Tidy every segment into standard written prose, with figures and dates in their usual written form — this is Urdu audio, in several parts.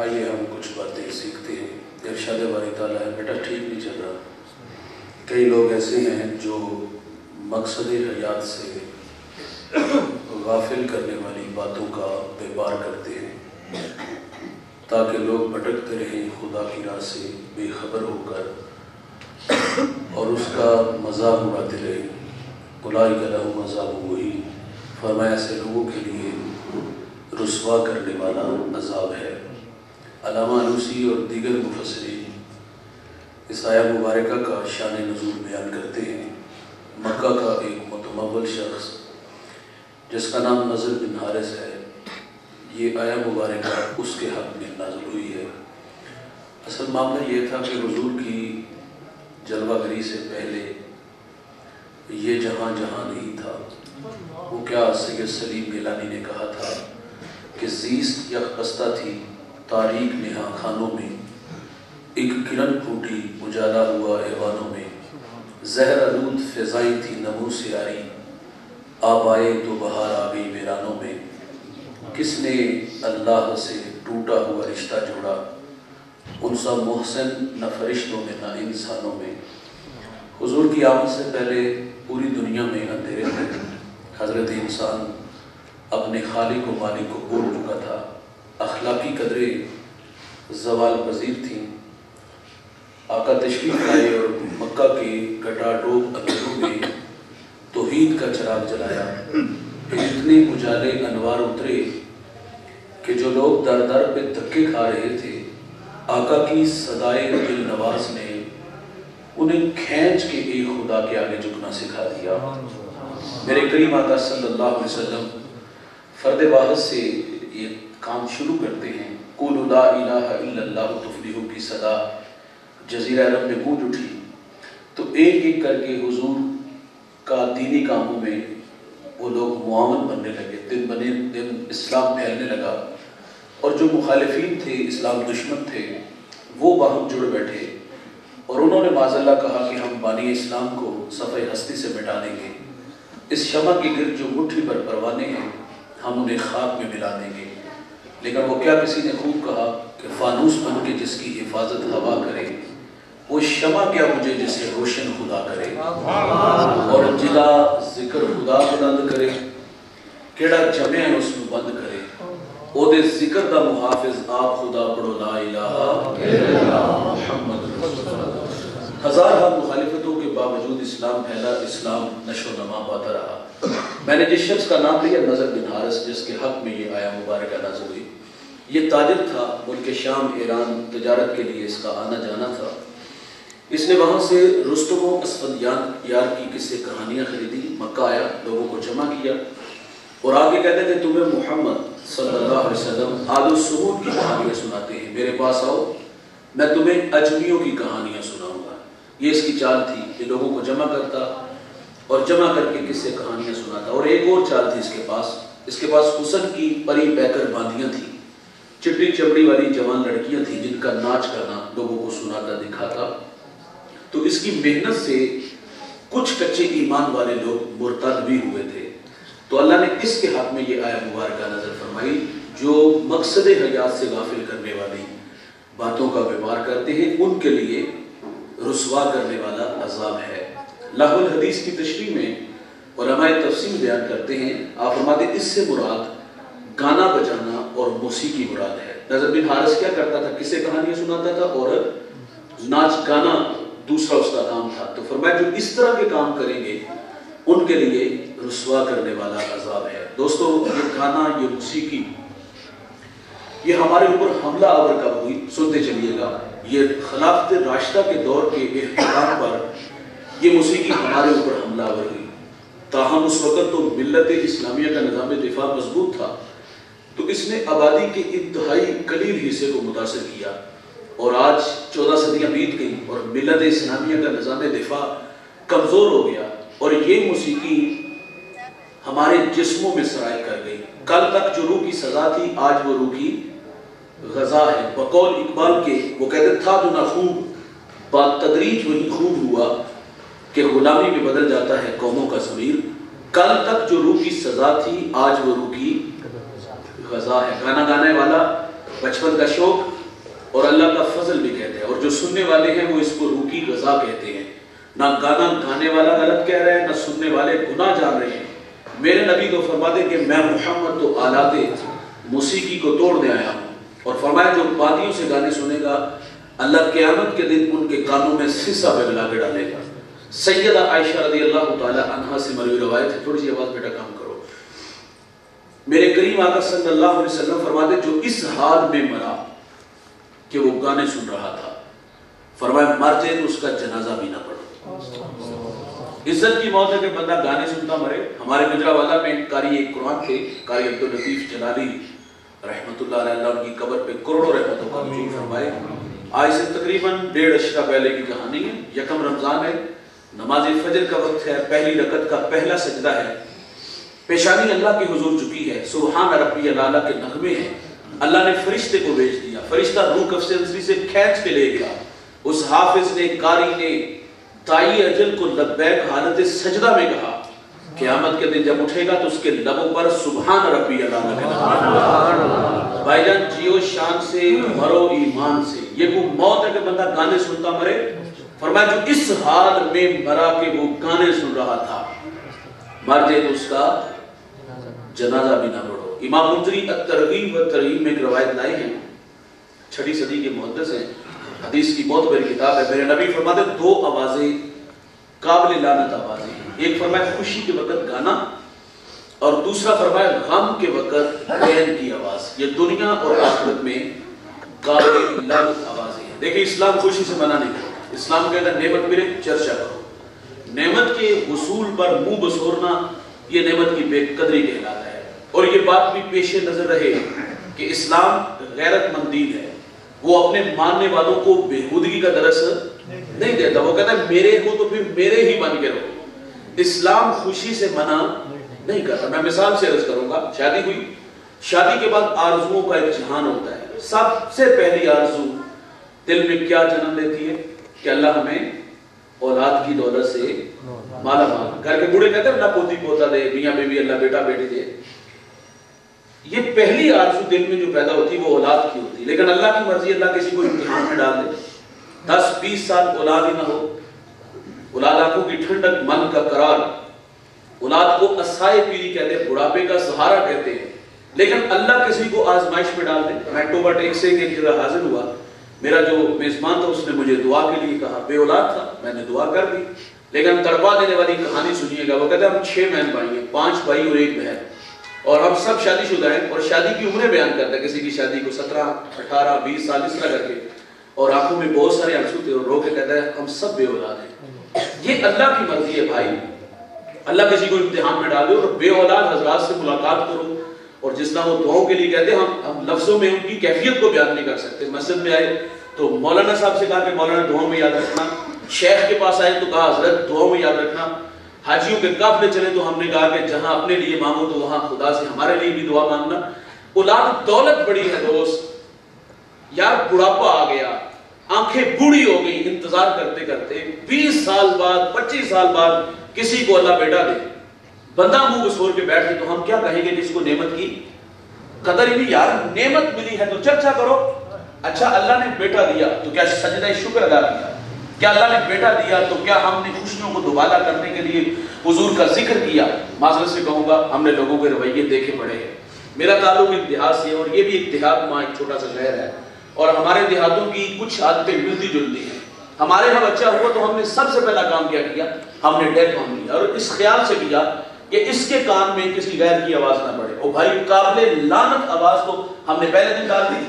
آئیے ہم کچھ باتیں سیکھتے ہیں۔ ارشاد باری تعالیٰ ہے بیٹا ٹھیک نہیں چل رہا۔ کئی لوگ ایسے ہیں جو مقصد حیات سے غافل کرنے والی باتوں کا بیپار کرتے ہیں تاکہ لوگ بھٹکتے رہیں خدا کی راہ سے بے خبر ہو کر اور اس کا مذاق اڑاتے رہیں۔ اولئک لہم عذاب مہین، فرمایا ایسے لوگوں کے لیے رسوا کرنے والا عذاب ہے۔ علامہ علوسی اور دیگر مفسرین اس آیہ مبارکہ کا شان نزول بیان کرتے ہیں۔ مکہ کا ایک متمول شخص جس کا نام نضر بن حارث ہے، یہ آیہ مبارکہ اس کے حق میں نازل ہوئی ہے۔ اصل معاملہ یہ تھا کہ حضور کی جلوہ گری سے پہلے یہ جہاں نہیں تھا۔ وہ کیا سید سلیم گیلانی نے کہا تھا کہ زیست یک بستہ تھی تاریک نہا خانوں میں، ایک کرن پھوٹی اجالا ہوا ایوانوں میں، زہر آلود فضائیں تھی نمو سیاری، آب آئے تو بہار آ گئی ویرانوں میں، کس نے اللہ سے ٹوٹا ہوا رشتہ جوڑا، ان سب محسن نہ فرشتوں میں نہ انسانوں میں۔ حضور کی آمد سے پہلے پوری دنیا میں اندھیرے تھے۔ حضرت انسان اپنے خالق و مالک کو بھول چکا تھا، اخلاقی قدریں زوال پذیر تھیں۔ آقا تشریف لائے اور مکہ کے گٹاڈوب اندھیروں میں توحید کا چراغ جلایا۔ اتنے اجالے انوار اترے کہ جو لوگ در در پہ دھکے کھا رہے تھے، آقا کی صدائے دل نواز نے انہیں کھینچ کے ایک خدا کے آگے جھکنا سکھا دیا۔ میرے کریم آقا صلی اللہ علیہ وسلم فرد واحد سے یہ کام شروع کرتے ہیں۔ قولوا لا الہ الا اللہ تفلحوا کی صدا جزیرہ عرب میں گونج اٹھی تو ایک ایک کر کے حضور کا دینی کاموں میں وہ لوگ معاون بننے لگے، دن بنے دن اسلام پھیلنے لگا، اور جو مخالفین تھے، اسلام دشمن تھے، وہ باہم جڑ بیٹھے اور انہوں نے معاذ اللہ کہا کہ ہم بانی اسلام کو صفحہ ہستی سے مٹا دیں گے۔ اس شمع کے گرد جو مٹھی پر پروانے ہیں ہم انہیں خاک میں ملا دیں گے۔ لیکن وہ کیا کسی نے خوب کہا کہ فانوس بن کے جس کی حفاظت ہوا کرے، وہ شمع کیا مجھے جسے روشن خدا کرے، اور جلا ذکر خدا بلند کرے، کیڑا جمع اس میں بند کرے، او دے ذکر دا محافظ آپ خدا پڑھو لا الہ الا اللہ محمد رسول اللہ۔ ہزارہ مخالفتوں کے باوجود اسلام پھیلا، اسلام نشو و نما پاتا رہا۔ میں نے جس شخص کا نام لیا نضر بن حارث، جس کے حق میں یہ آیہ مبارکہ نازل ہوئی، یہ تاجر تھا، ملک شام ایران تجارت کے لیے اس کا آنا جانا تھا۔ اس نے وہاں سے رستم و اسفندیار کی قصے کہانیاں خریدی، مکہ آیا، لوگوں کو جمع کیا اور آگے کہتے تھے تمہیں محمد صلی اللہ علیہ وسلم عاد و ثمود کی کہانیاں سناتے ہیں، میرے پاس آؤ میں تمہیں اجمیوں کی کہانیاں سناؤں گا۔ یہ اس کی چال تھی کہ لوگوں کو جمع کرتا اور جمع کر کے قصے کہانیاں سناتا۔ اور ایک اور چال تھی اس کے پاس حسن کی پری پیکر باندیاں تھیں، چٹی چمڑی والی جوان لڑکیاں تھیں جن کا ناچ کرنا لوگوں کو سناتا دکھاتا۔ تو اس کی محنت سے کچھ کچے ایمان والے لوگ مرتد بھی ہوئے تھے۔ تو اللہ نے اس کے حق میں یہ آیہ مبارکہ نازل فرمائی، جو مقصد حیات سے غافل کرنے والی باتوں کا بیمار کرتے ہیں ان کے لیے رسوا کرنے والا عذاب ہے۔ لہو الحدیث کی تشریح میں علماء تفسیر بیان کرتے ہیں، آپ فرماتے ہیں اس سے مراد گانا بجانا اور موسیقی مراد ہے۔ نضر بن حارث کیا کرتا تھا؟ کسے کہانیاں سناتا تھا اور ناچ گانا دوسرا اس کا کام تھا۔ تو فرمایا جو اس طرح کے کام کریں گے ان کے لیے رسوا کرنے والا عذاب ہے۔ دوستو یہ گانا، یہ موسیقی، یہ ہمارے اوپر حملہ آور کب ہوئی؟ سنتے چلیے گا۔ یہ خلافت راشدہ کے دور کے احترام پر یہ موسیقی ہمارے اوپر حملہ آور ہوئی۔ تاہم اس وقت تو ملت اسلامیہ کا نظام دفاع مضبوط تھا، تو اس نے آبادی کے انتہائی قلیل حصے کو متاثر کیا، اور آج 14 صدیاں بیت گئی اور ملت اسلامیہ کا نظام دفاع کمزور ہو گیا، اور یہ موسیقی ہمارے جسموں میں سرایت کر گئی۔ کل تک جو روح کی سزا تھی آج وہ روح کی غذا ہے۔ بقول اقبال کے وہ کہتے تھا جو نہ خوب بات تدریج وہی خوب ہوا کہ غلامی میں بدل جاتا ہے قوموں کا ضمیر۔ کل تک جو روح کی سزا تھی آج وہ روح کی غذا ہے۔ گانا گانے والا بچپن کا شوق اور اللہ کا فضل بھی کہتے ہیں، اور جو سننے والے ہیں وہ اس کو روح کی غذا کہتے ہیں۔ نہ گانا گانے والا غلط کہہ رہے ہیں، نہ سننے والے گناہ جان رہے ہیں۔ میرے نبی تو فرماتے کہ میں محمد تو آلات موسیقی کو توڑنے آیا ہوں، اور فرمایا جو بادیوں سے گانے سنے گا اللہ قیامت کے دن ان کے کانوں میں سیسا پگھلا کے ڈالے گا۔ سیدہ عائشہ رضی اللہ تعالی عنہا سے مروی روایت ہے، تھوڑی سی آواز بیٹا کام کرو۔ میرے کریم آقا صلی اللہ علیہ وسلم فرماتے جو اس حال میں مرا کہ وہ گانے سن رہا تھا، فرمایا مر جائے تو اس کا جنازہ بھی نہ پڑھو۔ عزت کی موت ہے کہ بندہ گانے سنتا مرے۔ ہمارے گجرانوالہ میں قاری قرآن تھے، قاری عبداللطیف جلالی رحمت اللہ علیہ، ان کی قبر پہ کروڑوں رحمتوں کا نزول فرمائے۔ آج سے تقریباً 1.5 عشرہ پہلے کی کہانی ہے۔ یکم رمضان ہے، نماز فجر کا وقت ہے، پہلی رکعت کا پہلا سجدہ ہے، پیشانی اللہ کے حضور جھکی ہے، سبحان ربی الاعلیٰ کے نغمے ہیں۔ اللہ نے فرشتے کو بھیج دیا، فرشتہ روح کف سے انسری سے کھینچ کے لے گیا۔ اس حافظ نے، قاری نے دائی اجل کو لبیک حالت سجدہ میں کہا، قیامت کے دن جب اٹھے گا تو اس کے لبوں پر سبحان ربی الاعلیٰ کے نغمے۔ بھائی جان جیو شان سے، مرو ایمان سے۔ یہ وہ موت ہے کہ بندہ گانے سنتا مرے۔ فرمایا جو اس حال میں مرا کہ وہ گانے سن رہا تھا، مر جائے تو اس کا جنازہ بھی نہ پڑھو۔ امام منذری الترغیب و ترہیب میں ایک روایت لائے ہیں، 6 صدی کے محدث ہیں، حدیث کی بہت بڑی کتاب ہے۔ میرے نبی فرماتے 2 آوازیں قابل لعنت آوازیں ہیں، ایک فرمایا خوشی کے وقت گانا، اور دوسرا فرمایا غم کے وقت بین کی آواز۔ یہ دنیا اور آخرت میں قابل لعنت آوازیں ہیں۔ دیکھیں اسلام خوشی سے منع نہیں کرتا، اسلام کہتا ہے نعمت ملے چرچا کرو، نعمت کے حصول پر منہ بسورنا یہ نعمت کی بے قدری کہلاتا ہے۔ اور یہ بات بھی پیش نظر رہے کہ اسلام غیرت مند دین ہے، وہ اپنے ماننے والوں کو بےہودگی کا درس نہیں دیتا، وہ کہتا ہے میرے ہو تو پھر میرے ہی بن کے رہو۔ اسلام خوشی سے منع نہیں کرتا۔ میں مثال سے عرض کروں گا، شادی ہوئی، شادی کے بعد آرزوؤں کا ایک جہان ہوتا ہے۔ سب سے پہلی آرزو دل میں کیا جنم لیتی ہے کہ اللہ ہمیں اولاد کی دولت سے مالا مال۔ گھر کے بوڑھے کہتے ہیں اللہ پوتی پوتا دے، میاں بیوی اللہ بیٹا بیٹی دے۔ یہ پہلی آرزو دل میں جو پیدا ہوتی ہے وہ اولاد کی ہوتی ہے، لیکن اللہ کی مرضی اللہ کسی کو امتحان میں ڈال دے، 10-20 سال اولاد ہی نہ ہو، اولاد آنکھوں کی ٹھنڈک، من کا قرار، اولاد کو اسائے پیری کہتے ہیں، بڑھاپے کا سہارا کہتے ہیں، لیکن اللہ کسی کو آزمائش میں ڈال دے۔ میں ٹوبہ ٹیک سے ایک جگہ حاضر ہوا، میرا جو میزبان تھا اس نے مجھے دعا کے لیے کہا، بے اولاد تھا، میں نے دعا کر دی، لیکن تڑپا دینے والی کہانی سنیے گا۔ وہ کہتے ہیں ہم 6 بہن بھائی ہیں، 5 بھائی اور 1 بہن، اور ہم سب شادی شدہ ہیں، اور شادی کی عمریں بیان کرتا ہے، کسی کی شادی کو 17 18 20 سال اس طرح کر کے، اور آنکھوں میں بہت سارے آنسو تھے، اور رو کے کہتا ہے ہم سب بے اولاد ہیں۔ یہ اللہ کی مرضی ہے بھائی، اللہ کسی کو امتحان میں ڈالے، اور بے اولاد حضرات سے ملاقات کرو، اور جس طرح وہ دعاؤں کے لیے کہتے ہیں ہم لفظوں میں ان کی کیفیت کو بیان نہیں کر سکتے۔ مسجد میں آئے تو مولانا صاحب سے کہا کہ مولانا دعاؤں میں یاد رکھنا، شیخ کے پاس آئے تو کہا حضرت دعاؤں میں یاد رکھنا، حاجیوں کے قافلے چلے تو ہم نے کہا کہ جہاں اپنے لیے مانگو تو وہاں خدا سے ہمارے لیے بھی دعا مانگنا۔ اولاد دولت بڑی ہے دوست، یار بڑھاپا آ گیا، آنکھیں بوڑھی ہو گئی انتظار کرتے کرتے، 20 سال بعد 25 سال بعد کسی کو اللہ بیٹا دے، بندہ منہ بسور کے بیٹھ گئے تو ہم کیا کہیں گے جس کو نعمت کی قدر ہی نہیں؟ یار نعمت ملی ہے تو چرچا کرو۔ اچھا اللہ نے بیٹا دیا تو کیا سجدہ شکر ادا کیا؟ کیا اللہ نے بیٹا دیا تو کیا ہم نے خوشیوں کو دوبالا کرنے کے لیے حضور کا ذکر کیا؟ معذرت سے کہوں گا ہم نے لوگوں کے رویے دیکھے پڑے ہیں۔ میرا تعلق ایک دیہات سے ہے، اور یہ بھی ایک دیہات ماں ایک چھوٹا سا شہر ہے، اور ہمارے دیہاتوں کی کچھ عادتیں ملتی جلتی ہیں۔ ہمارے یہاں بچہ ہوا تو ہم نے سب سے پہلا کام کیا کیا، ہم نے ڈیک آن لیا، اور اس خیال سے کیا کہ اس کے کان میں کسی غیر کی آواز نہ پڑے۔ اور بھائی قابل لعنت آواز تو ہم نے پہلے دن ڈال دی،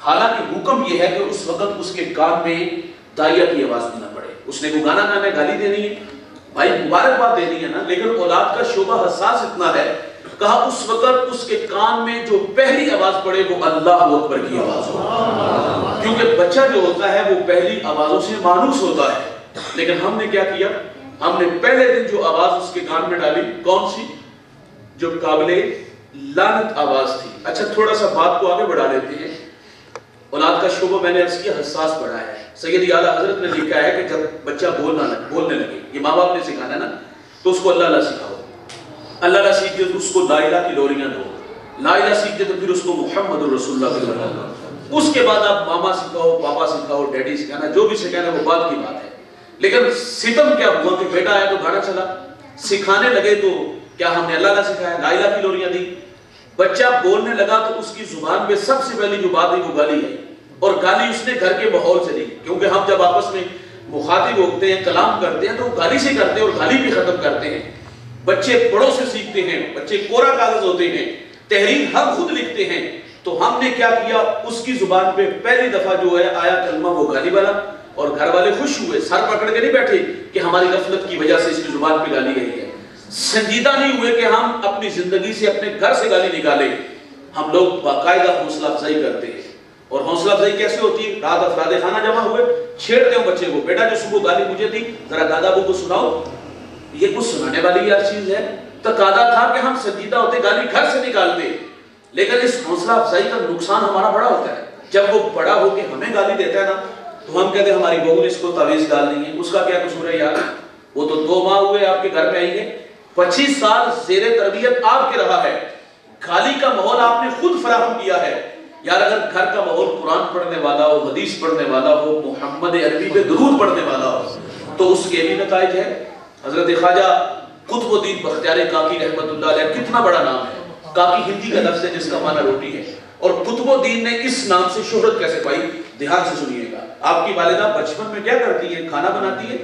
حالانکہ حکم یہ ہے کہ اس وقت اس کے کان میں داعیہ کی آواز بھی نہ پڑے۔ اس نے کو گانا گانا ہے، گالی دینی ہے، بھائی مبارکباد دینی ہے نا، لیکن اولاد کا شعبہ حساس اتنا ہے، کہا اس وقت اس کے کان میں جو پہلی آواز پڑے وہ اللہ اکبر کی آواز ہو، کیونکہ بچہ جو ہوتا ہے وہ پہلی آوازوں سے مانوس ہوتا ہے۔ لیکن ہم نے کیا کیا، ہم نے پہلے دن جو آواز اس کے کان میں ڈالی، کون سی؟ جو قابل لعنت آواز تھی۔ اچھا تھوڑا سا بات کو آگے بڑھا لیتے ہیں۔ اولاد کا شعبہ میں نے عرض کیا حساس پڑھا ہے، سیدی اعلیٰ حضرت نے لکھا ہے کہ جب بچہ بولنے لگے، یہ ماں باپ نے سکھانا ہے نا، تو اس کو اللہ اللہ سکھاؤ، اللہ اللہ سیکھ دے تو اس کو لا الہ کی لوریاں دو، لا الہ سیکھ دے تو پھر اس کو محمد الرسول اللہ کی لوریاں دو، اس کے بعد آپ ماما سکھاؤ، پاپا سکھاؤ، ڈیڈی سکھانا، جو بھی سکھانا وہ بات کی بات ہے. لیکن ستم کیا ہوا کہ بیٹا آیا تو گانا چلا، سکھانے لگے تو کیا ہم نے اللہ نہ سکھایا، لا الہ کی لوریاں دی. بچہ بولنے لگا تو اس کی زبان پہ سب سے پہلی جو بات ہے وہ گالی ہے، اور گالی اس نے گھر کے ماحول سے لی. کیونکہ ہم جب آپس میں مخاطب ہوتے ہیں، کلام کرتے ہیں تو گالی سے کرتے ہیں اور گالی بھی ختم کرتے ہیں. بچے بڑوں سے سیکھتے ہیں، بچے کورا کاغذ ہوتے ہیں، تحریر ہم خود لکھتے ہیں. تو ہم نے کیا کیا، اس کی زبان پہ پہلی دفعہ جو ہے آیا کلمہ وہ گالی والا، اور گھر والے خوش ہوئے، سر پکڑ کے نہیں بیٹھے کہ ہماری غفلت کی وجہ سے اس کی زبان پہ گالی گئی ہے. سنجیدہ نہیں ہوئے کہ ہم اپنی زندگی سے اپنے گھر سے گالی نکالیں. ہم لوگ باقاعدہ حوصلہ افزائی کرتے ہیں. اور حوصلہ افزائی کیسے ہوتی ہے؟ رات افراد خانہ جمع ہوئے، چھیڑتے ہوں بچے کو، بیٹا جو صبح گالی مجھے دی ذرا دادا ابو کو سناؤ. یہ کچھ سنانے والی یار چیز ہے؟ تقاضا تھا کہ ہم سنجیدہ ہوتے، گالی گھر سے نکالتے. لیکن اس حوصلہ افزائی کا نقصان ہمارا بڑا ہوتا ہے. جب وہ بڑا ہو کے ہمیں گالی دیتا ہے نا تو ہم کہتے ہیں ہماری بہو نے اس کو تعویذ ڈالنی ہے، اس کا کیا قصور ہے یار، وہ تو 2 ماہ ہوئے آپ کے گھر میں آئی ہے، 25 سال زیر تربیت آپ کے رہا ہے، گالی کا ماحول آپ نے خود فراہم کیا ہے. یار اگر گھر کا ماحول قرآن پڑھنے والا ہو، حدیث پڑھنے والا ہو، محمد عربی پہ درود پڑھنے والا ہو تو اس کے بھی نتائج ہے. حضرت خواجہ قطب الدین بختیار کاکی رحمت اللہ علیہ، کتنا بڑا نام ہے. کاکی ہندی کا لفظ ہے جس کا معنی روٹی ہے. اور قطب الدین نے اس نام سے شہرت کیسے پائی، دھیان سے سنیے گا. آپ کی والدہ بچپن میں کیا کرتی ہے؟ کھانا بناتی ہے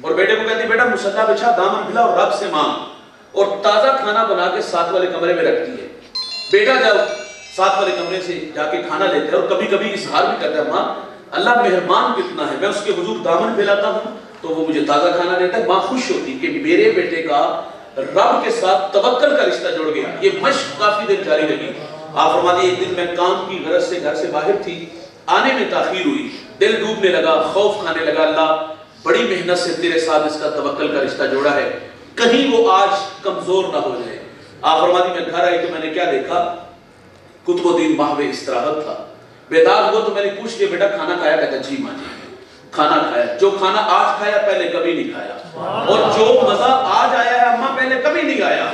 اور بیٹے کو کہتی ہے بیٹا مصلا بچھا، دامن پھیلا اور رب سے مانگ، اور تازہ کھانا بنا کے ساتھ والے کمرے میں رکھتی ہے. بیٹا جب ساتھ والے کمرے سے جا کے کھانا لیتا ہے اور کبھی کبھی اظہار بھی کرتا ہے ماں اللہ مہربان کتنا ہے، میں اس کے حضور دامن پھیلاتا ہوں تو وہ مجھے تازہ کھانا دیتا ہے. ماں خوش ہوتی کہ میرے بیٹے کا رب کے ساتھ توکل کا رشتہ جڑ گیا. یہ مشق کافی دن جاری رہی. آپ فرماتے ایک دن میں کام کی غرض سے گھر سے باہر تھی، آنے میں تاخیر ہوئی، دل ڈوبنے لگا، خوف کھانے لگا، اللہ بڑی محنت سے تیرے ساتھ اس کا توکل کا رشتہ جوڑا ہے، کہیں وہ آج کمزور نہ ہو جائے. آپ فرماتی میں گھر آئی تو میں نے کیا دیکھا، قطب الدین محو استراحت تھا. بیدار ہوا تو میں نے پوچھ لیا بیٹا کھانا کھایا؟ کہتا جی ماں جی کھانا کھایا. جو کھانا آج کھایا پہلے کبھی نہیں کھایا، اور جو مزہ آج آیا ہے اماں پہلے کبھی نہیں آیا.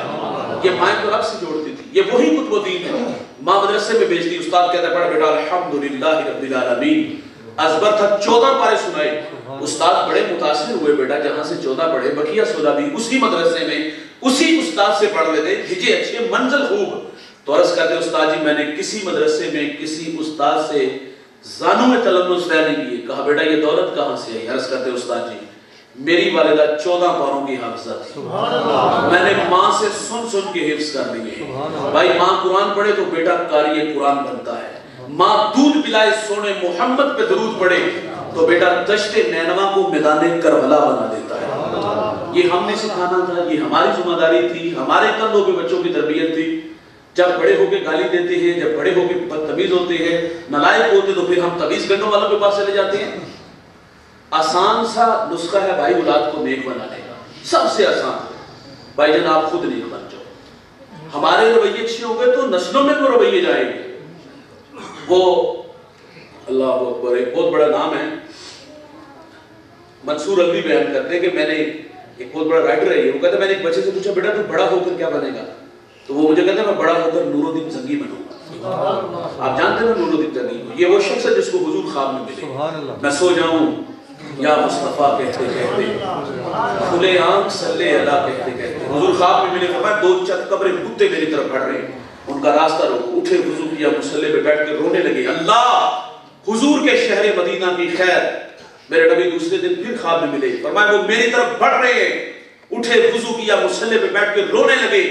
یہ مائیں تو رب سے جوڑتی تھی. یہ وہی قطب الدین ہے. ماں مدرسے میں بھیجتی، استاد کہتا ہے پڑھ بیٹا الحمدللہ رب العالمین. ازبر تھا 14 پارے سنائے. استاد بڑے متاثر ہوئے، بیٹا جہاں سے 14 پڑھے بقیہ 16 بھی اسی مدرسے میں اسی استاد سے پڑھ لیتے، بھیجے اچھے منزل خوب. تو عرض کرتے استاد جی میں نے کسی مدرسے میں کسی استاد سے زانوں میں تلمس طے نہیں کیے. کہا بیٹا یہ دولت کہاں سے ہے؟ عرض کرتے استاد جی میری والدہ 14 پاروں کی حافظہ تھی، میں نے ماں سے سن کے حفظ کر لیے. بھائی ماں قرآن پڑھے تو بیٹا قاری قرآن بنتا ہے. ماں دودھ پلائے سونے محمد پہ درود پڑھے تو بیٹا دشت نینوا کو میدان کربلا بنا دیتا ہے. یہ ہم نے سکھانا تھا، یہ ہماری ذمہ داری تھی، ہمارے کندھوں پہ بچوں کی تربیت تھی. جب بڑے ہو کے گالی دیتے ہیں، جب بڑے ہو کے بدتمیز ہوتے ہیں، نالائق ہوتے تو پھر ہم تعویذ گنوں والوں کے پاس چلے جاتے ہیں. آسان سا نسخہ ہے بھائی اولاد کو نیک بنانے کا، سب سے آسان. بھائی جان آپ خود نیک بن جاؤ. ہمارے رویے اچھے ہو گئے تو نسلوں میں وہ رویے جائیں گے. وہ اللہ اکبر ایک بہت بڑا نام ہے، منصور الوی بیان کرتے ہیں کہ میں نے ایک بہت بڑا رائٹر ہے، وہ کہتا ہے میں نے ایک بچے سے پوچھا بیٹا تو بڑا ہو کر کیا بنے گا؟ تو وہ مجھے کہتا ہے میں بڑا ہو کر نور الدین زنگی بنوں گا. آپ جانتے ہیں نور الدین زنگی کو؟ یہ وہ شخص ہے جس کو حضور خواب میں ملے، میں سو جاؤں یا مصطفیٰ کہتے کہتے کھلے آنکھ صلی اللہ کہتے کہتے حضور خواب میں ملے. فرمایا 2 چت قبریں کتے میری طرف بڑھ رہے ہیں، ان کا راستہ روکو. اٹھے وضو کیا، مصلی پہ بیٹھ کے رونے لگے، اللہ حضور کے شہر مدینہ کی خیر. میرے نبی دوسرے دن پھر خواب میں ملے، فرمایا وہ میری طرف بڑھ رہے ہیں. اٹھے وضو کیا، مصلی پہ بیٹھ کے رونے لگے،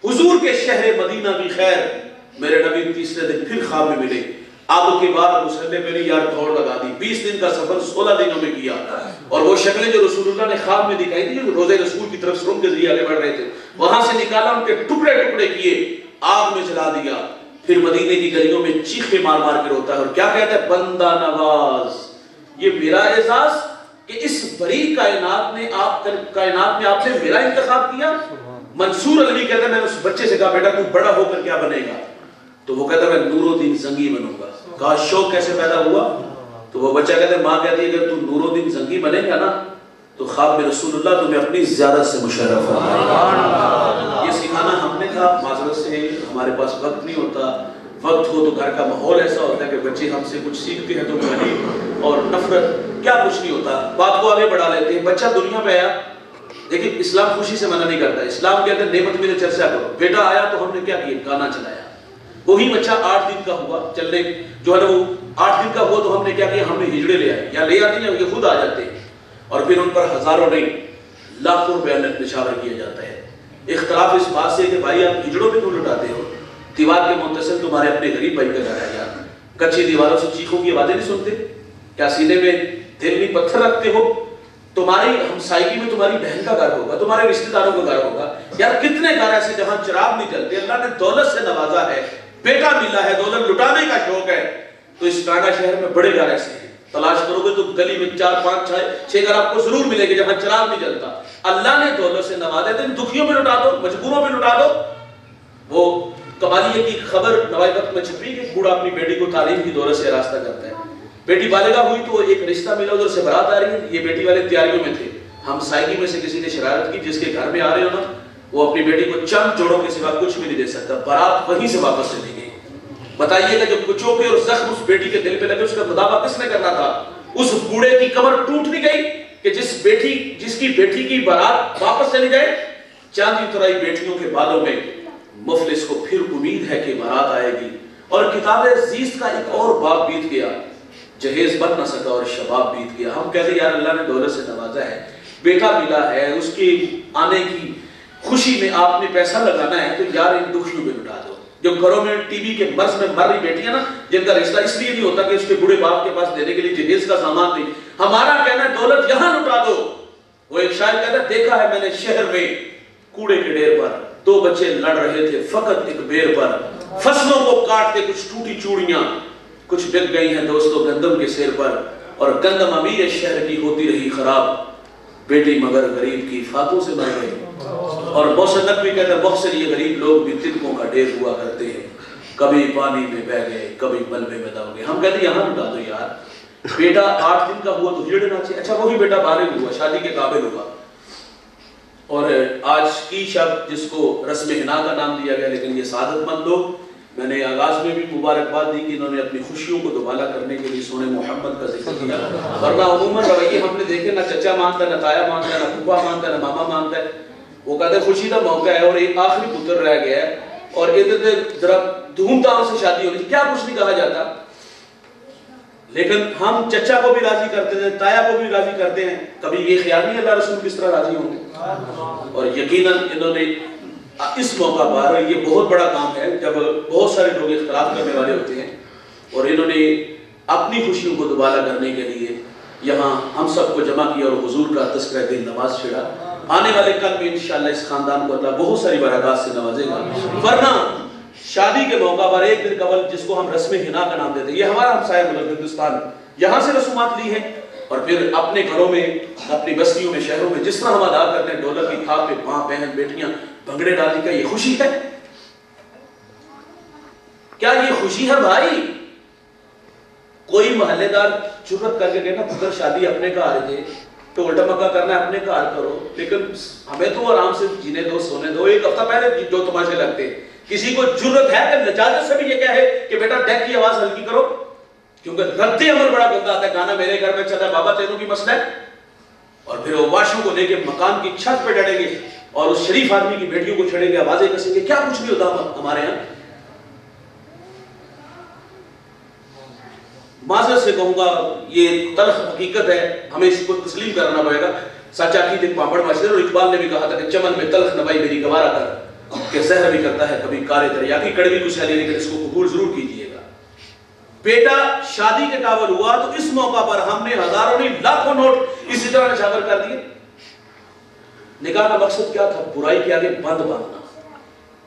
حضور کے شہر مدینہ کی خیر. میرے نبی تیسرے دن پھر خواب میں ملے. اب کے بعد مصلی پہ نہیں یار دوڑ لگا دی. 20 دن کا سفر 16 دنوں میں کیا. اور وہ شکلیں جو رسول اللہ نے خواب میں دکھائی تھی، جو روزے رسول کی طرف سرم کے ذریعے آگے بڑھ رہے تھے، وہاں سے نکالا، ان کے ٹکڑے ٹکڑے کیے، آگ میں جلا دیا. پھر مدینے کی گلیوں میں چیخے مار مار کے روتا ہے اور کیا کہتا ہے بندہ نواز. یہ میرا اعزاز کہ اس بڑی کائنات میں آپ نے میرا انتخاب کیا. منصور الوی کہتا ہے میں نے اس بچے سے کہا بیٹا تو بڑا ہو کر کیا بنے گا؟ تو وہ کہتا ہے میں نور الدین زنگی بنوں گا. کہا شوق کیسے پیدا ہوا؟ تو وہ بچہ کہتا ہے ماں کہتی ہے اگر تو نور الدین زنگی بنے گا نا تو خواب میں رسول اللہ تمہیں اپنی زیادت سے مشرف فرمائے گا. یہ سکھانا ہم نے تھا، معذرت سے ہمارے پاس وقت نہیں ہوتا. وقت ہو تو گھر کا ماحول ایسا ہوتا ہے کہ بچے ہم سے کچھ سیکھتے ہیں تو غلی اور نفرت کیا کچھ نہیں ہوتا، بات کو آگے بڑھا لیتے ہیں. بچہ دنیا میں آیا، لیکن اسلام خوشی سے منع نہیں کرتا. اسلام کہتے ہیں نعمت میں چرچا کرو. بیٹا آیا تو ہم نے کیا کیا؟ گانا چلایا. وہی بچہ 8 دن کا ہوا، چلنے جو ہے نا وہ 8 دن کا ہوا تو ہم نے کیا کیا؟ ہم نے ہجڑے لے آئے، یا لے آتے ہیں یہ خود آ جاتے ہیں، اور پھر ان پر ہزاروں نہیں لاکھوں روپے نشاور کیا جاتا ہے. اختلاف اس بات سے کہ بھائی آپ ہجڑوں پہ کیوں لٹاتے ہو؟ دیوار کے متصل تمہارے اپنے غریب بھائی کا گھر ہے یار. کچی دیواروں سے چیخوں کی آوازیں نہیں سنتے؟ کیا سینے میں دل میں پتھر رکھتے ہو؟ تمہاری ہمسائیگی میں تمہاری بہن کا گھر ہوگا، تمہارے رشتہ داروں کا گھر ہوگا. یار کتنے گھر ایسے جہاں چراغ نہیں جلتے. اللہ نے دولت سے نوازا ہے، بیٹا ملا ہے، دولت لٹانے کا شوق ہے. تو اس ٹاٹا شہر میں بڑے گھر ایسے ہیں، تلاش کرو گے تو گلی میں 4 5 6 گھر آپ کو ضرور ملے گے جہاں چراغ نہیں جلتا. اللہ نے دولت سے نوازا ہے، دکھیوں میں لٹا دو، مجبوروں میں لٹا دو. وہ کمالیے کی خبر نوائے وقت میں چھپی کہ بوڑھا اپنی بیٹی کو تعلیم کی دولت سے راستہ کرتا ہے. بیٹی بالغہ ہوئی تو ایک رشتہ ملا، ادھر سے بارات آ رہی ہے. یہ بیٹی والے تیاریوں میں تھے، ہمسائیگی میں سے کسی نے شرارت کی، جس کے گھر میں آ رہے ہو نا وہ اپنی بیٹی کو چند جوڑوں کے سوا کچھ بھی نہیں دے سکتا. بارات وہیں سے واپس چلی گئی. بتائیے گا جب کچوں کے اور زخم اس بیٹی کے دل پہ لگے اس کا مداوع کس نے کرنا تھا؟ اس بوڑھے کی کمر ٹوٹ نہیں گئی کہ جس کی بیٹی کی بارات واپس چلی جائے؟ چاندی ترائی بیٹیوں کے بالوں میں مفلس کو پھر امید ہے کہ بارات آئے گی. اور کتاب عزیز کا ایک اور باب بیت گیا، جہیز بن نہ سکا اور شباب بیت گیا. ہم کہتے ہیں یار اللہ نے دولت سے نوازا ہے، بیٹا ملا ہے، اس کے آنے کی خوشی میں آپ نے پیسہ لگانا ہے تو یار ان دکھیوں میں لٹا دو. جو گھروں میں ٹی وی کے مرض میں مر رہی بیٹیاں نا، جن کا رشتہ اس لیے نہیں ہوتا کہ اس کے بوڑھے باپ کے پاس دینے کے لیے جہیز کا سامان نہیں. ہمارا کہنا ہے دولت یہاں لٹا دو. وہ ایک شاعر کہتا ہے دیکھا ہے میں نے شہر میں کوڑے کے ڈھیر پر 2 بچے لڑ رہے تھے فقط ایک بیر پر. فصلوں کو کاٹتے کچھ ٹوٹی چوڑیاں، کچھ بک گئی ہیں دوستوں گندم کے سیر پر. اور گندم امیر شہر کی ہوتی رہی خراب، بیٹی مگر غریب کی فاتوں سے مر گئی. اور محسن نقوی کہتا ہے محسن یہ غریب لوگ بھی تنکوں کا ڈھیر ہوا کرتے ہیں، کبھی پانی میں بہ گئے کبھی ملبے میں دب گئے. ہم کہتے ہیں یہاں لٹا دو یار. بیٹا 8 دن کا ہوا تو ہجڑنا چاہیے. اچھا وہی بیٹا بالغ ہوا، شادی کے قابل ہوا، اور آج کی شب جس کو رسم حنا کا نام دیا گیا، لیکن یہ سعادت مند لوگ، میں نے آغاز میں بھی مبارکباد دی کہ انہوں نے اپنی خوشیوں کو دوبالا کرنے کے لیے سونے محمد کا ذکر کیا. ورنہ عموماً رویے ہم نے دیکھے، نہ چچا مانتا ہے، نہ تایا مانتا ہے، نہ پھوپھا مانتا ہے، نہ ماما مانتا ہے. وہ کہتے ہیں خوشی کا موقع ہے اور ایک آخری پتر رہ گیا ہے اور ادھر ذرا دھوم دھام سے شادی ہونی، کیا کچھ نہیں کہا جاتا. لیکن ہم چچا کو بھی راضی کرتے ہیں، تایا کو بھی راضی کرتے ہیں. کبھی یہ خیال نہیں اللہ رسول کس طرح راضی ہوں گے؟ اور یقیناً انہوں نے اس موقع پر، یہ بہت بڑا کام ہے جب بہت سارے لوگ اختلاف کرنے والے ہوتے ہیں، اور انہوں نے اپنی خوشیوں کو دوبالا کرنے کے لیے یہاں ہم سب کو جمع کیا اور حضور کا تذکرہ دل نواز چھڑا. آنے والے کل میں انشاءاللہ اس خاندان کو اللہ بہت ساری برکات سے نوازے گا. ورنہ شادی کے موقع پر ایک دن قبل جس کو ہم رسم حنا کا نام دیتے ہیں، یہ ہمارا ہمسایہ ملک ہندوستان، یہاں سے رسومات لی ہیں اور پھر اپنے گھروں میں، اپنی بستیوں میں، شہروں میں جس طرح ہم ادا کرتے ہیں ڈولر کی تھاپ پہ ماں بہن بیٹیاں بھنگڑے ڈالنے کا، یہ خوشی ہے؟ کیا یہ خوشی ہے بھائی؟ کوئی محلے دار جرأت کر کے کہنا پتر شادی اپنے گھر دے، ٹول ٹمکا کرنا ہے اپنے گھر کرو، لیکن ہمیں تو آرام سے جینے دو، سونے دو. ایک ہفتہ پہلے جو تماشے لگتے ہیں، کسی کو جرأت ہے کہ لجاجت سے بھی یہ کہے کہ بیٹا ڈیک کی آواز ہلکی کرو، کیونکہ رد عمل بڑا گندا آتا ہے. گانا میرے گھر میں چل رہا ہے، بابا تینوں کی مسئلہ ہے. اور پھر وہ واشوں کو لے کے مکان کی چھت پہ ڈڑیں گے اور اس شریف آدمی کی بیٹیوں کو چھڑیں گے، آوازیں کسیں گے. کیا کچھ نہیں ہوتا ہمارے یہاں. معذرت سے کہوں گا یہ تلخ حقیقت ہے، ہمیں اس کو تسلیم کرنا پڑے گا. سچا کی ایک پاپڑ معاشرے، اور اقبال نے بھی کہا تھا کہ چمن میں تلخ نوائی میری گوارا کر، کہ زہر بھی کرتا ہے کبھی کارے دریا کی کڑوی کچھ ہے، لیکن اس کو قبول ضرور کیجئے گا. بیٹا شادی کے قابل ہوا تو اس موقع پر ہم نے ہزاروں نہیں لاکھوں نوٹ اسی طرح نشاور کر دیے. نکاح کا مقصد کیا تھا؟ برائی کے آگے بند باندھنا.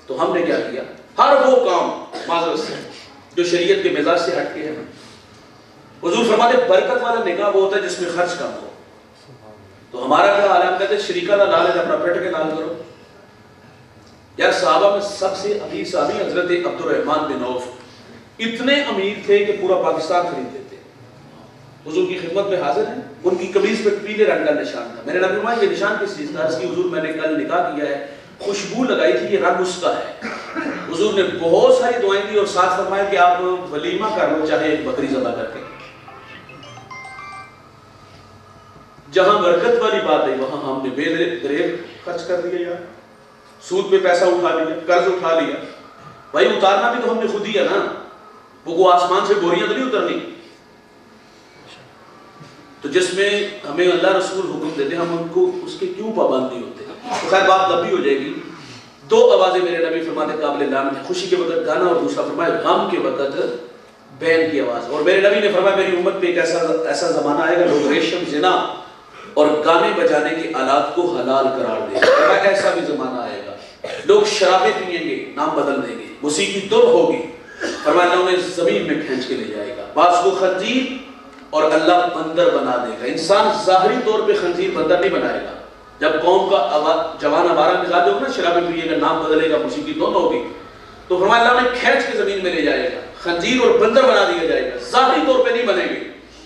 تو ہم نے کیا کیا؟ ہر وہ کام معذرت سے جو شریعت کے مزاج سے ہٹ کے ہے. حضور فرماتے برکت والا نکاح وہ ہوتا ہے جس میں خرچ کم ہو. تو ہمارا کیا حال ہے؟ ہم کہتے ہیں شریکہ نہ لال ہے اپنا پیٹ کے لال کرو. یار صحابہ میں سب سے امیر صحابی حضرت عبد الرحمن بن عوف اتنے امیر تھے کہ پورا پاکستان خرید دیتے. حضور کی خدمت میں حاضر ہیں، ان کی قمیض پہ پیلے رنگ کا نشان تھا. میں نے نبی فرمایا یہ نشان کس چیز کا؟ اس کی حضور میں نے کل نکاح کیا ہے، خوشبو لگائی تھی، یہ رنگ اس کا ہے. حضور نے بہت ساری دعائیں دی اور ساتھ فرمایا کہ آپ ولیمہ کر لو چاہے ایک بکری ذبح کر کے. جہاں برکت والی بات ہے وہاں ہم نے بے دریغ خرچ کر دیا یار. سود پہ پیسہ اٹھا لیا, قرض اٹھا لیا. بھائی اتارنا بھی تو ہم نے خود ہی ہے نا, وہ آسمان سے گوریاں تو نہیں اترنی. تو جس میں ہمیں اللہ رسول حکم دیتے ہم ان کو اس کے کیوں پابندی ہوتے ہیں. تو خیر بات لمبی ہو جائے گی. دو آوازیں میرے نبی فرماتے قابل لام ہیں, خوشی کے وقت گانا اور دوسرا فرمایا غم کے وقت بین کی آواز. اور میرے نبی نے فرمایا میری امت پہ ایک ایسا زمانہ آئے گا لوگ ریشم زنا اور گانے بجانے کے آلات کو حلال قرار دیں گے. ایسا بھی زمانہ آئے گا لوگ شرابیں پئیں گے, نام بدل دیں گے, موسیقی تر ہوگی. فرمایا اللہ انہیں زمین میں کھینچ کے لے جائے گا. بعض کو خنزیر اور اللہ بندر بنا دے گا. انسان ظاہری طور پہ خنزیر بندر نہیں بنائے گا. جب قوم کا جوان آوارہ مزاج ہوگا نا, شرابیں پیے گا, نام بدلے گا, موسیقی دونوں ہوگی, تو فرمایا اللہ انہیں کھینچ کے زمین میں لے جائے گا. خنزیر اور بندر بنا دیا جائے گا. ظاہری طور پہ نہیں بنیں گے,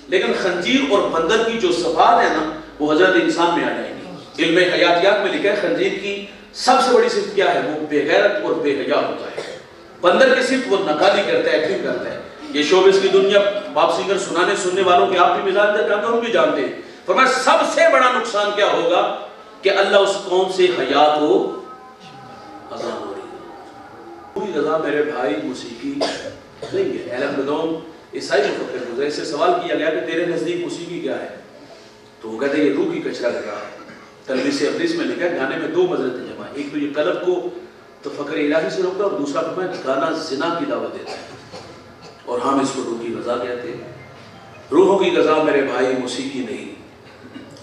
لیکن خنزیر اور بندر کی جو صفات ہے نا وہ حضرت انسان میں آ جائیں گی. علم حیاتیات میں لکھا ہے خنزیر کی سب سے بڑی صفت کیا ہے, وہ بے غیرت اور بے حیا ہوتا ہے. بندر کی صفت وہ نقالی کرتا ہے, ایکٹنگ کرتا ہے. یہ شوبز کی دنیا پاپ سنگر سننے والوں کے آپ بھی مزاج جانتے ہیں, ہم بھی جانتے ہیں. فرمایا سب سے بڑا نقصان کیا ہوگا کہ اللہ اس قوم سے حیا کو عذاب ہو رہی ہے. پوری رضا میرے بھائی موسیقی نہیں ہے. اہل بدوم عیسائی مفکر گزرے, اس سے سوال کیا گیا کہ تیرے نزدیک موسیقی کیا ہے, تو وہ کہتے ہیں یہ روح کی کچرا کر رہا ہے. تلبیس ابلیس میں لکھا ہے گانے میں دو مضرتیں جمع, ایک تو یہ قلب کو تفکر الہی سے روکتا ہے, اور دوسرا فرمایا گانا زنا کی دعوت دیتا ہے, اور ہم اس کو روح کی غذا کہتے ہیں. روحوں کی غذا میرے بھائی موسیقی نہیں,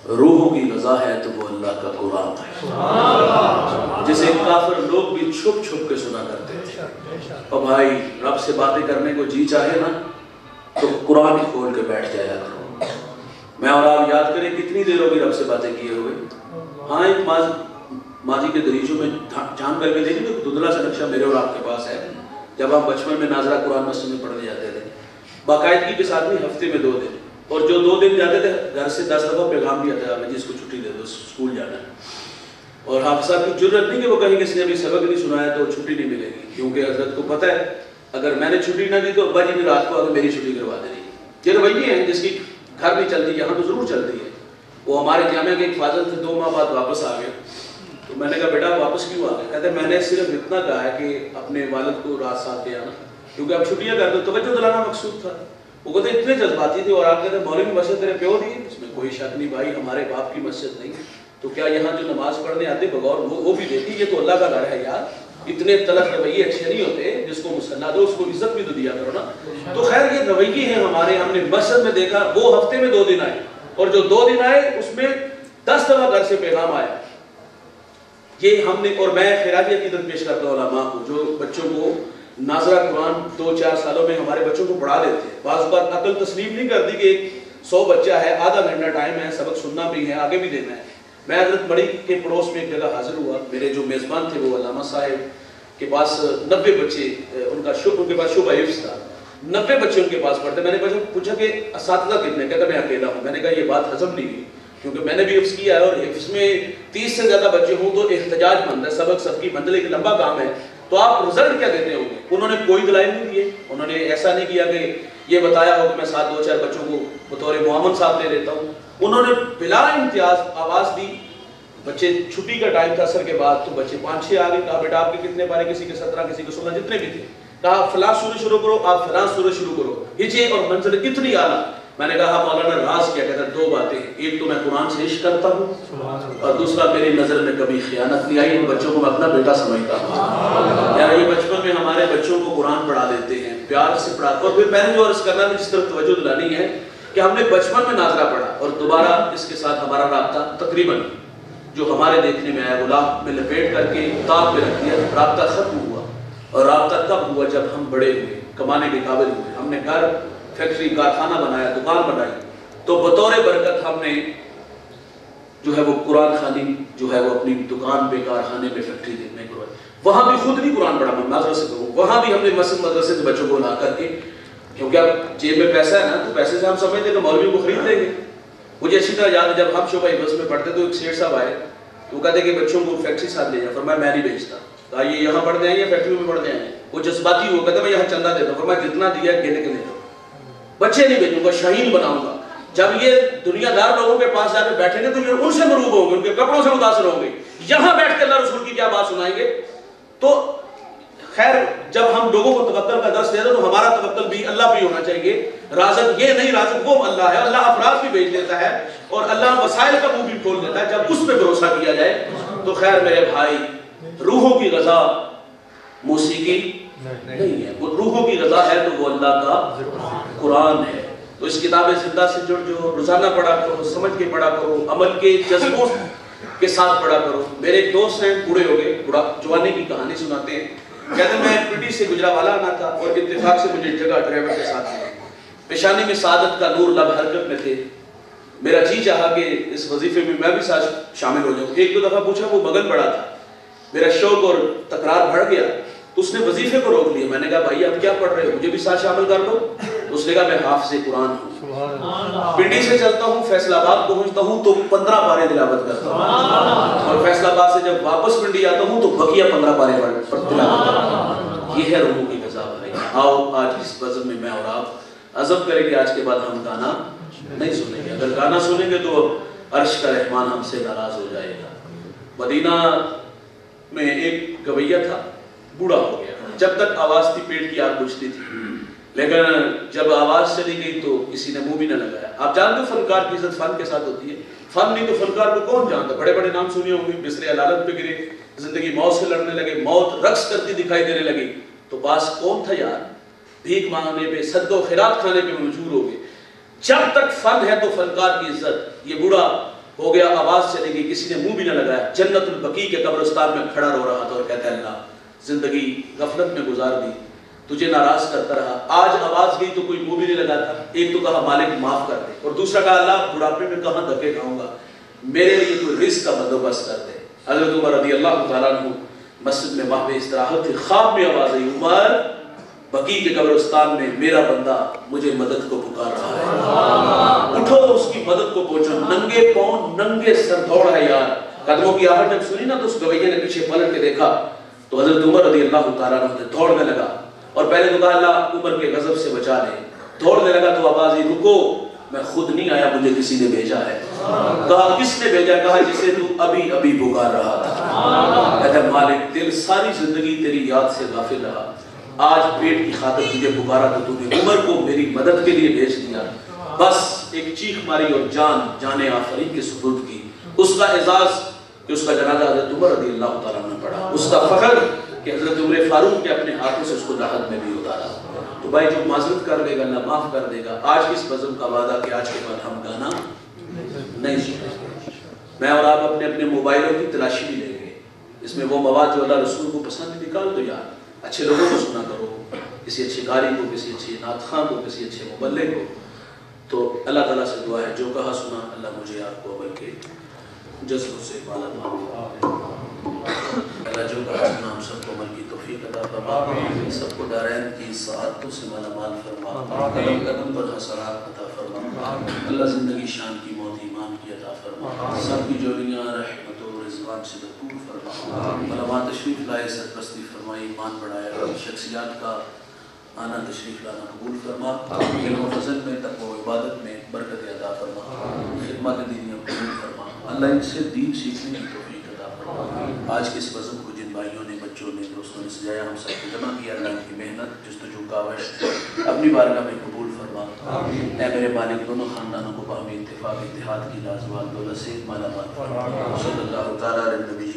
روحوں کی غذا ہے تو وہ اللہ کا قرآن ہے, جسے کافر لوگ بھی چھپ چھپ کے سنا کرتے ہیں. اور بھائی رب سے باتیں کرنے کو جی چاہے نا تو قرآن کھول کے بیٹھ جایا کرو. میں اور آپ یاد کریں کتنی دیر ہوگی رب سے باتیں کیے ہوئے. ہاں ایک ماضی کے دریچوں میں جان کر کے دیکھیں تو دھندلا سا نقشہ میرے اور آپ کے پاس ہے. جب ہم بچپن میں ناظرہ قرآن مسجد میں پڑھنے جاتے تھے باقاعدگی کے ساتھ بھی ہفتے میں 2 دن, اور جو 2 دن جاتے تھے گھر سے 10 دفعہ پیغام بھی آتا ہے جس کو چھٹی دے دو اسکول جانا ہے. اور حافظ صاحب کی جرت نہیں کہ وہ کہیں کسی نے ابھی سبق نہیں سنایا تو چھٹی نہیں ملے گی, کیونکہ حضرت کو پتہ ہے اگر میں نے چھٹی نہ دی تو ابا جی نے رات کو آگے میری چھٹی کروا دینی. یہ رویے ہیں جس کی گھر نہیں چلتی, یہاں تو ضرور چلتی ہے. وہ ہمارے جامعہ کے ایک فاضل تھے 2 ماہ بعد واپس آ گئے, تو میں نے کہا بیٹا واپس کیوں آ گئے؟ کہتے میں نے صرف اتنا کہا ہے کہ اپنے والد کو رات ساتھ دے آنا, کیونکہ اب چھٹیاں کر دو, توجہ دلانا مقصود تھا. وہ کہتے اتنے جذباتی تھے, اور آپ کہتے مولوی مسجد تیرے پیو دی, اس میں کوئی شک نہیں بھائی, ہمارے باپ کی مسجد نہیں, تو کیا یہاں جو نماز پڑھنے آتے بغور وہ بھی دیتی, یہ تو اللہ کا گھر ہے یار. اتنے تلخ رویے اچھے نہیں ہوتے, جس کو مسلح دو اس کو عزت بھی تو دیا کرو نا. تو خیر یہ رویے ہیں ہمارے. ہم نے مسجد میں دیکھا وہ ہفتے میں 2 دن آئے, اور جو 2 دن آئے اس میں 10 دفعہ گھر سے پیغام آیا. یہ ہم نے, اور میں خراج عقیدت پیش کرتا ہوں علماء کو جو بچوں کو ناظرہ قرآن 2-4 سالوں میں ہمارے بچوں کو پڑھا دیتے ہیں. بعض اوقات عقل تسلیم نہیں کرتی کہ 100 بچہ ہے, آدھا گھنٹہ ٹائم ہے, سبق سننا بھی ہے, آگے بھی دینا ہے. میں حضرت بڑی کے پڑوس میں ایک جگہ حاضر ہوا, میرے جو میزبان تھے وہ علامہ صاحب کے پاس 90 بچے, ان کے پاس شعبہ حفظ تھا, 90 بچے ان کے پاس پڑھتے. میں نے پوچھا کہ اساتذہ کتنے؟ کہتا میں اکیلا ہوں. میں نے کہا یہ بات ہضم نہیں ہوئی, کیونکہ میں نے بھی حفظ کیا ہے, اور حفظ میں 30 سے زیادہ بچے ہوں تو احتجاج مند ہے, سبق سب کی منزل ایک لمبا کام ہے. تو آپ رزلٹ کیا دیتے ہوں گے؟ انہوں نے کوئی دلائل نہیں دیے. انہوں نے ایسا نہیں کیا کہ یہ بتایا ہو کہ میں ساتھ 2-4 بچوں کو بطور معاون صاحب لے لیتا ہوں. انہوں نے بلا امتیاز آواز دی. بچے چھٹی کا ٹائم تھا اثر کے بعد, تو بچے 5-6 آ گئے. کہا بیٹا آپ کے کتنے پارے؟ کسی کے 17, کسی کے 16, جتنے بھی تھے. کہا فلاں سورہ شروع کرو, آپ فلاں سورہ شروع کرو. ہجے اور منزل اتنی اعلیٰ. میں نے کہا مولانا راز کیا؟ کہتا 2 باتیں, ایک تو میں قرآن سے عشق کرتا ہوں, اور دوسرا میری نظر میں کبھی خیانت نہیں آئی. ان بچوں کو میں اپنا بیٹا سمجھتا ہوں. یار یہ بچپن میں ہمارے بچوں کو قرآن پڑھا دیتے ہیں, پیار سے پڑھا. اور پھر میں نے جو عرض کرنا جس طرف توجہ دلانی ہے کہ ہم نے بچپن میں ناظرہ پڑھا, اور دوبارہ اس کے ساتھ ہمارا رابطہ تقریباً جو ہمارے دیکھنے میں آیا غلاف میں لپیٹ کر کے تاب پہ رکھ دیا. رابطہ ختم ہوا, اور رابطہ تب ہوا جب ہم بڑے ہوئے, کمانے کے قابل ہوئے. ہم نے گھر, فیکٹری, کارخانہ بنایا, دکان بنائی. تو بطور برکت ہم نے جو ہے وہ قرآن خوانی جو ہے وہ اپنی دکان پہ, کارخانے پہ, فیکٹری دیکھنے کو, وہاں بھی خود نہیں قرآن پڑھا. میں معذرت سے کہوں, وہاں بھی ہم نے مسجد مدرسے سے بچوں کو لا کر کے, کیونکہ اب جیب میں پیسہ ہے نا, تو پیسے سے ہم سمجھتے کہ مولوی کو خرید لیں گے. مجھے اچھی طرح یاد ہے جب ہم شعبہ حفظ میں پڑھتے تو ایک سیٹ صاحب آئے, وہ کہتے کہ بچوں کو فیکٹری ساتھ لے جا. فرمایا میں نہیں بیچتا. کہا یہ یہاں پڑھنے آئے یا فیکٹری میں پڑھنے آئے؟ وہ جذباتی ہو کہتا میں یہاں چندہ دیتا ہوں، فرمایا جتنا دیا ہے گنے کے لے لو، بچے نہیں بھیجوں گا، شاہین بناؤں گا۔ جب یہ دنیا دار لوگوں کے پاس جا کے بیٹھیں گے تو یہ ان سے مروب ہوں گے، ان کے کپڑوں سے متاثر ہوں گے، یہاں بیٹھ کے اللہ رسول کی کیا بات سنائیں گے؟ تو خیر جب ہم لوگوں کو توکل کا درس دے دیں تو ہمارا توکل بھی اللہ پہ ہونا چاہیے۔ رازق یہ نہیں، رازق وہ اللہ ہے، اللہ افراد بھی بھیج دیتا ہے اور اللہ وسائل کا منہ بھی کھول دیتا ہے جب اس پہ بھروسہ کیا جائے۔ تو خیر میرے بھائی، روحوں کی غذا موسیقی نہیں ہے، وہ روحوں کی غذا ہے تو وہ اللہ کا قرآن ہے۔ تو اس کتاب زندہ سے جڑ جو روزانہ پڑھا کرو، سمجھ کے پڑھا کرو، عمل کے جذبوں کے ساتھ پڑھا کرو۔ میرے ایک دوست ہیں، بوڑھے ہو گئے، جوانی کی کہانی سناتے ہیں، کہتے ہیں میں پنڈی سے گجرانوالہ آنا تھا اور اتفاق سے مجھے جگہ ڈرائیور کے ساتھ ملی، پیشانی میں سعادت کا نور، لب حرکت میں تھے، میرا جی چاہا کہ اس وظیفے میں میں بھی ساتھ شامل ہو جاؤں۔ ایک دو دفعہ پوچھا، وہ مگن پڑا تھا، میرا شوق اور تکرار بڑھ گیا تو اس نے وظیفے کو روک لیا۔ میں نے کہا بھائی آپ کیا پڑھ رہے ہو، مجھے بھی ساتھ شامل کر لو۔ تو اس نے کہا میں حافظ قرآن ہوں، پنڈی سے چلتا ہوں فیصل آباد پہنچتا ہوں تو 15 پارے تلاوت کرتا ہوں، اور فیصل آباد سے جب واپس پنڈی آتا ہوں تو بقیہ 15 پارے پر تلاوت کرتا ہوں۔ یہ ہے روحوں کی غذا بھائی۔ آؤ آج اس بزم میں اور آپ عزم کریں کہ آج کے بعد ہم گانا نہیں سنیں گے، اگر گانا سنیں گے تو عرش کا رحمان ہم سے ناراض ہو جائے گا۔ مدینہ میں ایک گویہ تھا، بوڑھا ہو گیا، جب تک آواز تھی پیٹ کی آگ بجھتی تھی، لیکن جب آواز چلی گئی تو کسی نے منہ بھی نہ لگایا۔ آپ جانتے ہو فنکار کی عزت فن کے ساتھ ہوتی ہے، فن نہیں تو فنکار کو کون جانتا؟ بڑے بڑے نام سنی ہوں گے، بسر علالت پہ گرے، زندگی موت سے لڑنے لگے، موت رقص کرتی دکھائی دینے لگی، تو پاس کون تھا یار؟ بھیک مانگنے پہ، صدقہ و خیرات کھانے پہ مجبور ہو گئے۔ جب تک فن ہے تو فنکار کی عزت۔ یہ بوڑھا ہو گیا، آواز چلے گئی، کسی نے منہ بھی نہ لگایا، جنت البقیع کے قبرستان میں کھڑا رو رہا تھا اور کہتا ہے اللہ زندگی غفلت میں گزار دی، تجھے ناراض کرتا رہا، آج آواز گئی تو کوئی منہ بھی نہیں لگاتا۔ ایک تو کہا مالک معاف کر دے، اور دوسرا کہا اللہ بڑھاپے میں کہاں دھکے کھاؤں گا، میرے لیے کوئی رزق کا بندوبست کر دے۔ حضرت عمر رضی اللہ تعالیٰ عنہ مسجد میں وہاں پہ استراحت تھی، خواب میں آواز آئی، عمر بقیع کے قبرستان میں میرا بندہ مجھے مدد کو پکار رہا ہے، اٹھو اس کی مدد کو پہنچو۔ ننگے پاؤں ننگے سر دوڑ ہے یار، قدموں کی آہٹ جب سنی نا تو اس گویے نے پیچھے پلٹ کے دیکھا تو حضرت عمر رضی اللہ تعالیٰ عنہ دوڑنے لگا، اور پہلے تو کہا اللہ عمر کے غضب سے بچا لے، دوڑنے لگا تو آواز آئی رکو میں خود نہیں آیا، مجھے کسی نے بھیجا ہے۔ کہا کس نے بھیجا؟ کہا جسے تو ابھی ابھی پکار رہا تھا۔ کہتا ہے مالک دل ساری زندگی تیری یاد سے غافل رہا، آج پیٹ کی خاطر تجھے پکارا تو تو نے عمر کو میری مدد کے لیے بھیج دیا۔ بس ایک چیخ ماری اور جان آفرین کے سپرد کی۔ اس کا اعزاز کہ اس کا جنازہ حضرت عمر رضی اللہ تعالیٰ عنہ نے پڑھا، اس کا فخر کہ حضرت عمر فاروق کے اپنے ہاتھوں سے اس کو لحد میں بھی اتارا۔ تو بھائی جو معذرت کر دے گا اللہ معاف کر دے گا۔ آج اس بزم کا وعدہ کہ آج کے بعد ہم گانا نہیں سنیں گے۔ میں اور آپ اپنے اپنے موبائلوں کی تلاشی بھی لیں گے، اس میں وہ مواد جو اللہ رسول کو پسند نکال دو یار، اچھے لوگوں کو سنا کرو، کسی اچھے قاری کو، کسی اچھے نعت خواں کو، کسی اچھے مبلغ کو۔ تو اللہ تعالیٰ سے دعا ہے جو کہا سنا اللہ مجھے آپ کو عمل کے جذبوں سے مالا مال فرما۔ اللہ جو کہا سنا ہم سب کو عمل کی توفیق عطا فرما، سب کو دارین کی سعادتوں سے مالا مال فرما، قدم قدم پر حسنات عطا فرما۔ اللہ زندگی شان کی، موت ایمان کی عطا فرما، سب کی جوڑیاں رحمت و رضوان سے بھرپور فرما۔ علماء تشریف لائے، سرپرستی فرمائی، ایمان بڑھایا، شخصیات کا آنا تشریف لانا قبول فرما، علم و فضل میں، تقوی و عبادت میں برکت عطا فرما، خدمت دینی قبول فرما۔ اللہ ان سے دین سیکھنے کی توفیق عطا فرما۔ آج کے اس بزم کو جن بھائیوں نے، بچوں نے، دوستوں نے سجایا، ہم سب کو جمع کیا، اللہ کی محنت جستجو کاوش اپنی بارگاہ میں قبول فرما۔ اے میرے مالک دونوں خاندانوں کو باہمی اتفاق اتحاد کی لازوال دولت سے مالا مال فرما۔ صلی اللہ تعالیٰ علیہ نبی